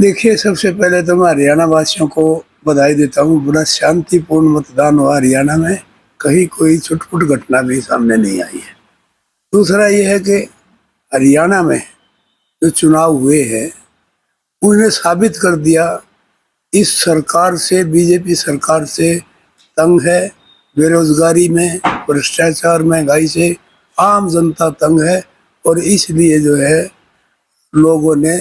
देखिए, सबसे पहले तो मैं हरियाणा वासियों को बधाई देता हूँ। बड़ा शांतिपूर्ण मतदान हुआ हरियाणा में, कहीं कोई छुटपुट घटना भी सामने नहीं आई है। दूसरा ये है कि हरियाणा में जो चुनाव हुए हैं, उन्होंने साबित कर दिया इस सरकार से, बीजेपी सरकार से तंग है। बेरोजगारी में, भ्रष्टाचार, महंगाई से आम जनता तंग है और इसलिए जो है लोगों ने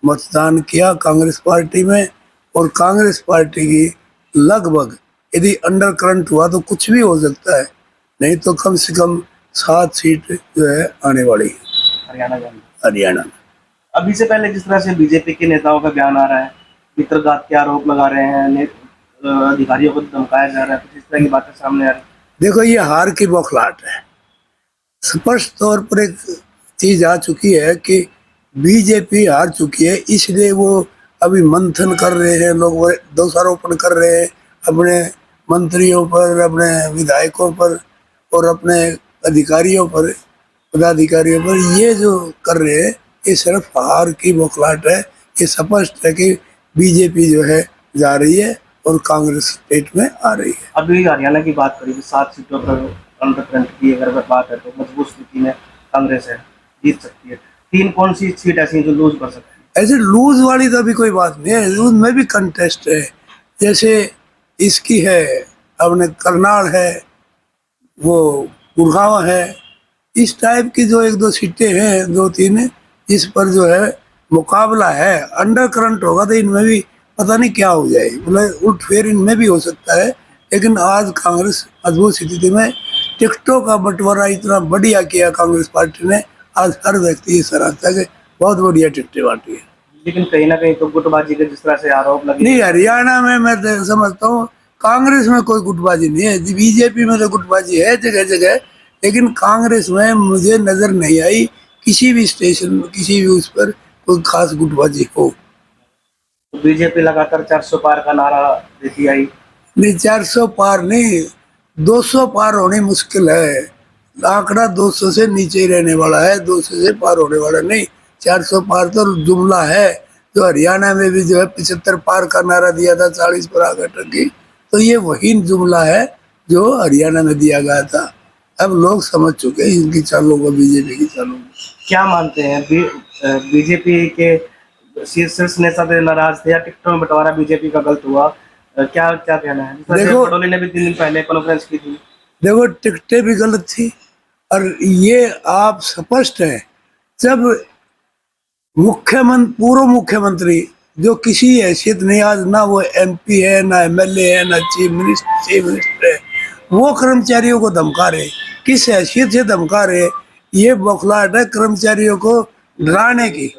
मतदान किया कांग्रेस पार्टी में। और कांग्रेस पार्टी की लगभग, यदि अंडर करंट हुआ तो कुछ भी हो सकता है, नहीं तो कम से कम 7 सीट जो है आने वाली है हरियाणा जाएंगे। हरियाणा में। अभी से पहले जिस तरह से बीजेपी के नेताओं का बयान आ रहा है, मित्रघात के आरोप लगा रहे हैं, अधिकारियों को धमकाया जा रहा है, कुछ इस तरह की बातें सामने आ रही देखो, ये हार की बौखलाहट है। स्पष्ट तौर पर एक चीज आ चुकी है कि बीजेपी हार चुकी है, इसलिए वो अभी मंथन कर रहे हैं, लोग वो दोषारोपण कर रहे हैं अपने मंत्रियों पर, अपने विधायकों पर और अपने अधिकारियों पर, पदाधिकारियों पर। ये जो कर रहे हैं, ये सिर्फ हार की बौखलाहट है। ये स्पष्ट है कि बीजेपी जो है जा रही है और कांग्रेस स्टेट में आ रही है। है। अभी हरियाणा की बात करें तो 7 सीटों पर अंडर करंट की अगर बात है तो मजबूत स्थिति में कांग्रेस है, जीत सकती है। तीन कौन सी सीट ऐसी हैं जो लूज कर सकती है? ऐसे लूज वाली तो अभी कोई बात नहीं है, लूज में भी कंटेस्ट है। जैसे इसकी है, अपने करनाल है, वो गुड़गांव है, इस टाइप की जो 1-2 सीटें हैं, 2-3, इस पर जो है मुकाबला है। अंडर करंट होगा तो इनमें भी पता नहीं क्या हो जाए, मतलब उल्ट फेर इनमें भी हो सकता है। लेकिन आज कांग्रेस मजबूत स्थिति में। टिकटों का बंटवारा इतना बढ़िया किया कांग्रेस पार्टी ने, आज हर व्यक्ति ये सराहता है कि बहुत बढ़िया टिकटें बांटी है। लेकिन कहीं ना कहीं तो गुटबाजी के जिस तरह से आरोप लगे नहीं, हरियाणा में मैं तो समझता हूँ कांग्रेस में कोई गुटबाजी नहीं है। बीजेपी में तो गुटबाजी है जगह जगह, लेकिन कांग्रेस में मुझे नजर नहीं आई किसी भी स्टेशन, किसी भी उस पर कोई खास गुटबाजी हो। तो बीजेपी लगातार 400 पार का नारा देती आई। नहीं, 400 पार नहीं, 200 पार होनी मुश्किल है। आंकड़ा 200 से नीचे ही रहने वाला है, 200 से पार होने वाला नहीं। 400 पार तो जुमला है। जो हरियाणा में भी जो है 75 पार का नारा दिया था, 40 पर आकर टकी, तो ये वही जुमला है जो हरियाणा में दिया गया था। अब लोग समझ चुके हैं इनकी चालों को, बीजेपी की चालों को। क्या मानते हैं बीजेपी के शीर्ष नेता से नाराज थे या टिकटों में बंटवारा बीजेपी का गलत हुआ? क्या क्या कहना है? जिस तरह से देखो बडोले ने भी 3 दिन पहले कॉन्फ्रेंस की थी। देखो, टिकटें भी गलत थी। और ये आप स्पष्ट है, जब मुख्यमंत्री, पूर्व मुख्यमंत्री जो किसी हैसियत नहीं, आज ना वो एमपी है, ना एमएलए है, ना चीफ मिनिस्टर है, वो कर्मचारियों को धमका रहे। किस हैसियत से धमका रहे? ये बौखलाहट है कर्मचारियों को डराने की।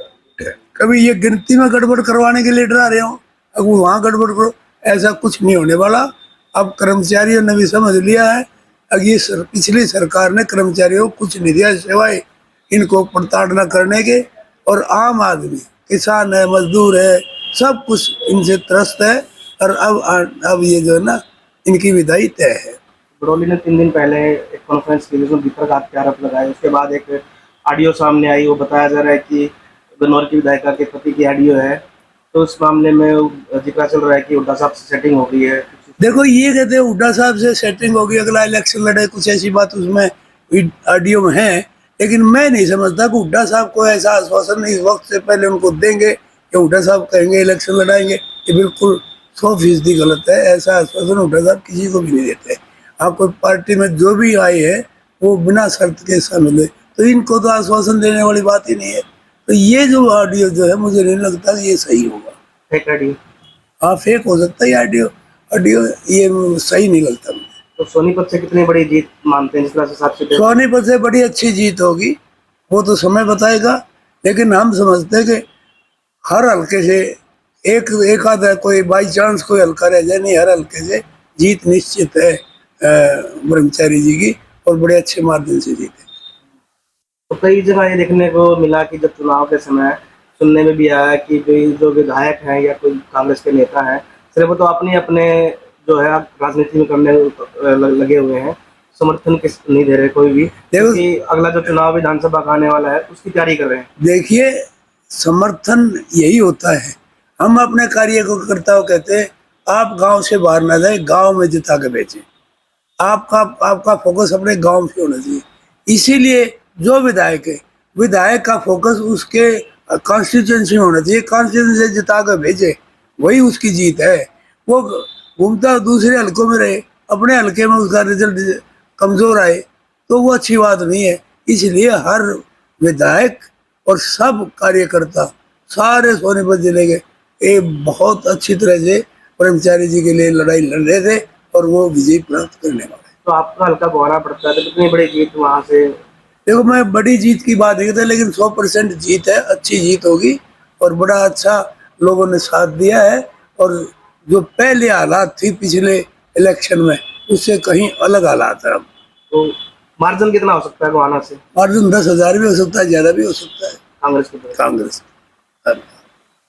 कभी ये गिनती में गड़बड़ करवाने के लिए डरा रहे हो, अब वहाँ गड़बड़ करो, ऐसा कुछ नहीं होने वाला। अब कर्मचारियों ने भी समझ लिया है। अब ये पिछली सरकार ने कर्मचारियों को कुछ नहीं दिया सिवाय इनको प्रताड़ना करने के। और आम आदमी, किसान है, मजदूर है, सब कुछ इनसे त्रस्त है। और अब ये जो है ना, इनकी विदाई तय है। बडोले ने 3 दिन पहले एक कॉन्फ्रेंस की जिसमें भितरघात के आरोप लगाए। उसके बाद एक ऑडियो सामने आई, वो बताया जा रहा है कि गन्नौर की विधायिका के पति की ऑडियो है। तो उस मामले में जिक्र चल रहा है कि हुड्डा साहब से सेटिंग हो गई है। देखो, ये कहते हैं हुड्डा साहब से सेटिंग होगी, अगला इलेक्शन लड़े, कुछ ऐसी बात उसमें ऑडियो में है। लेकिन मैं नहीं समझता कि हुड्डा साहब को ऐसा आश्वासन इस वक्त से पहले उनको देंगे कि हुड्डा साहब कहेंगे इलेक्शन लड़ाएंगे। ये बिल्कुल 100% गलत है। ऐसा आश्वासन हुड्डा साहब किसी को भी नहीं देते। आप कोई पार्टी में जो भी आए हैं, वो बिना शर्त के शामिल है, तो इनको तो आश्वासन देने वाली बात ही नहीं है। तो ये जो ऑडियो जो है, मुझे नहीं लगता कि ये सही होगा। Fake audio. हाँ, फेक हो सकता है ऑडियो। ऑडियो ये सही नहीं लगता मुझे। तो सोनीपत से कितनी बड़ी जीत मानते हैं? जिस तरह से 7 सीटें। सोनीपत से बड़ी अच्छी जीत होगी, वो तो समय बताएगा। लेकिन हम समझते हैं कि हर हल्के से एक आधा कोई बाई चांस कोई हल्का रह जाए, नहीं, हर हल्के से जीत निश्चित है ब्रह्मचारी जी की, और बड़े अच्छे मार्जिन से जीते। तो कई जगह ये देखने को मिला कि जब चुनाव के समय सुनने में भी आया कि भाई जो विधायक हैं या कोई कांग्रेस के नेता हैं, सिर्फ वो तो अपने अपने जो है राजनीति में करने लगे हुए हैं, समर्थन किस नहीं दे रहे कोई भी, देखो, क्योंकि अगला जो चुनाव विधानसभा का आने वाला है उसकी तैयारी कर रहे हैं। देखिए, समर्थन यही होता है। हम अपने कार्यकर्ताओं कहते हैं आप गांव से बाहर ना जाए, गांव में जिता के बेचें। आपका आपका फोकस अपने गांव से होना चाहिए। इसीलिए जो विधायक है, विधायक का फोकस उसके कॉन्स्टिट्यूंसी में होना चाहिए। कॉन्स्टिट्यूंसी से जिता कर भेजे, वही उसकी जीत है। वो घूमता दूसरे हलकों में रहे, अपने हलके में उसका रिजल्ट कमजोर आए तो वो अच्छी बात नहीं है। इसलिए हर विधायक और सब कार्यकर्ता सारे सोनीपत जिले के एक बहुत अच्छी तरह से ब्रह्मचारी जी के लिए लड़ाई लड़ रहे थे और वो विजय प्राप्त करने वाले। तो आपका हल्का गोहाना पड़ता है, तो कितनी बड़ी जीत वहाँ से? देखो, मैं बड़ी जीत की बात नहीं करता, लेकिन 100% जीत है, अच्छी जीत होगी और बड़ा अच्छा लोगों ने साथ दिया है। और जो पहले हालात थी पिछले इलेक्शन में, उससे कहीं अलग हालात है अब। तो मार्जिन कितना हो सकता है गोहाना से मार्जिन 10,000 भी हो सकता है, ज्यादा भी हो सकता है कांग्रेस की तरफ? कांग्रेस।